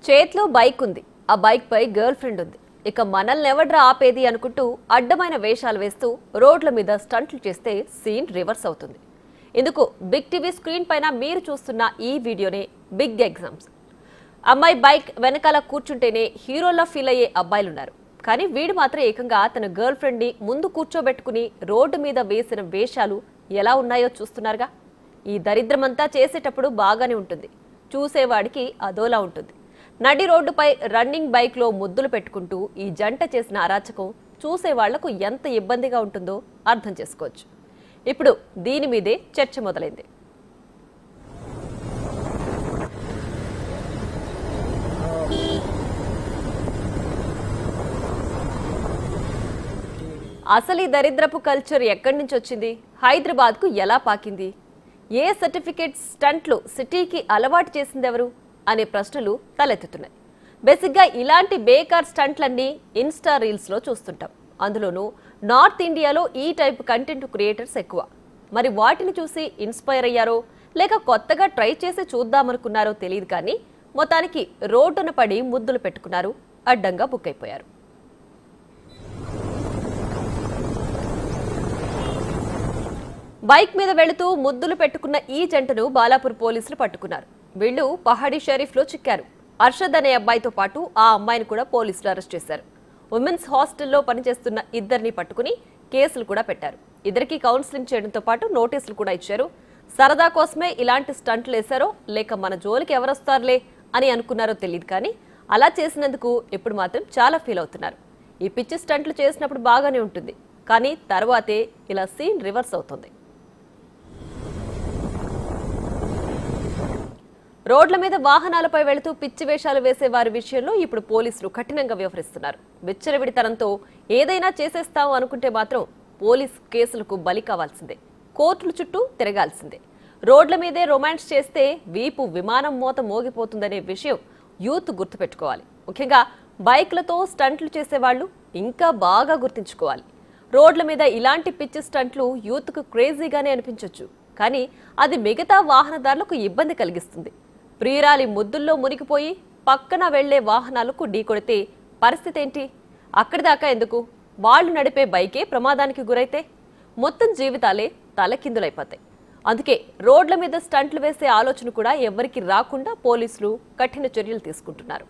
చేతిలో బైక్ ఉంది. ఆ బైక్ పై గర్ల్ ఫ్రెండ్ ఉంది. ఇక మనల్ని ఎవడ్రా ఆపేది అనుకుంటూ అడ్డమైన వేషాలు వేస్తూ రోడ్ల మీద స్టంట్లు చేస్తే సీన్ రివర్స్ అవుతుంది. ఇందుకు బిగ్ టీవీ స్క్రీన్ పైన మీరు చూస్తున్న ఈ వీడియోనే బిగ్ ఎగ్జాంపుల్. అమ్మాయి బైక్ వెనకాల కూర్చుంటేనే హీరోలా ఫీల్ అయ్యే అబ్బాయిలున్నారు. కానీ వీడు మాత్రం ఏకంగా తన గర్ల్ ఫ్రెండ్ని ముందు కూర్చోబెట్టుకుని రోడ్డు మీద వేసిన వేషాలు ఎలా ఉన్నాయో చూస్తున్నారుగా. ఈ దరిద్రమంతా చేసేటప్పుడు బాగానే ఉంటుంది, చూసేవాడికి అదోలా ఉంటుంది. నడి రోడ్డుపై రన్నింగ్ బైక్లో ముద్దులు పెట్టుకుంటూ ఈ జంట చేసిన అరాచకం చూసే వాళ్లకు ఎంత ఇబ్బందిగా ఉంటుందో అర్థం చేసుకోవచ్చు. ఇప్పుడు దీని మీదే చర్చ మొదలైంది. అసలు ఈ దరిద్రపు కల్చర్ ఎక్కడి నుంచి వచ్చింది? హైదరాబాద్కు ఎలా పాకింది? ఏ సర్టిఫికేట్ స్టంట్లు సిటీకి అలవాటు చేసింది ఎవరు అనే ప్రశ్నలు తలెత్తుతున్నాయి. బేసిక్గా ఇలాంటి బేకార్ స్టంట్లన్నీ ఇన్స్టా రీల్స్లో చూస్తుంటాం. అందులోనూ నార్త్ ఇండియాలో ఈ టైప్ కంటెంట్ క్రియేటర్స్ ఎక్కువ. మరి వాటిని చూసి ఇన్స్పైర్ అయ్యారో లేక కొత్తగా ట్రై చేసి చూద్దామనుకున్నారో తెలియదు, కానీ మొత్తానికి రోడ్డున పడి ముద్దులు పెట్టుకున్నారు, అడ్డంగా బుక్ అయిపోయారు. బైక్ మీద వెళుతూ ముద్దులు పెట్టుకున్న ఈ జంటను బాలాపూర్ పోలీసులు పట్టుకున్నారు. వీళ్లు పహాడీ షరీఫ్లో చిక్కారు. అర్షద్ అనే అబ్బాయితో పాటు ఆ అమ్మాయిని కూడా పోలీసులు అరెస్ట్ చేశారు. ఉమెన్స్ హాస్టల్లో పనిచేస్తున్న ఇద్దరిని పట్టుకుని కేసులు కూడా పెట్టారు. ఇద్దరికి కౌన్సిలింగ్ చేయడంతో పాటు నోటీసులు కూడా ఇచ్చారు. సరదా కోసమే ఇలాంటి స్టంట్లు వేశారో లేక మన జోలికి ఎవరొస్తారులే అని అనుకున్నారో తెలియదు, కానీ అలా చేసినందుకు ఇప్పుడు మాత్రం చాలా ఫీల్ అవుతున్నారు. ఈ పిచ్చి స్టంట్లు చేసినప్పుడు బాగానే ఉంటుంది, కానీ తర్వాతే ఇలా సీన్ రివర్స్ అవుతుంది. రోడ్ల మీద వాహనాలపై వెళుతూ పిచ్చి వేషాలు వేసే వారి విషయంలో ఇప్పుడు పోలీసులు కఠినంగా వ్యవహరిస్తున్నారు. విచ్చలవిడితనంతో ఏదైనా చేసేస్తాం అనుకుంటే మాత్రం పోలీస్ కేసులకు బలి కావాల్సిందే, కోర్టుల చుట్టూ తిరగాల్సిందే. రోడ్ల మీదే రొమాన్స్ చేస్తే వీపు విమానం మోత మోగిపోతుందనే విషయం యూత్ గుర్తుపెట్టుకోవాలి. ముఖ్యంగా బైక్లతో స్టంట్లు చేసేవాళ్లు ఇంకా బాగా గుర్తుంచుకోవాలి. రోడ్ల మీద ఇలాంటి పిచ్చి స్టంట్లు యూత్కు క్రేజీగానే అనిపించవచ్చు, కానీ అది మిగతా వాహనదారులకు ఇబ్బంది కలిగిస్తుంది. ప్రియురాలి ముద్దుల్లో మునిగిపోయి పక్కన వెళ్లే వాహనాలకు ఢీకొడితే పరిస్థితి ఏంటి? అక్కడిదాకా ఎందుకు? వాళ్లు నడిపే బైకే ప్రమాదానికి గురైతే మొత్తం జీవితాలే తలకిందులైపోతాయి. అందుకే రోడ్ల మీద స్టంట్లు వేసే ఆలోచన కూడా ఎవరికి రాకుండా పోలీసులు కఠిన చర్యలు తీసుకుంటున్నారు.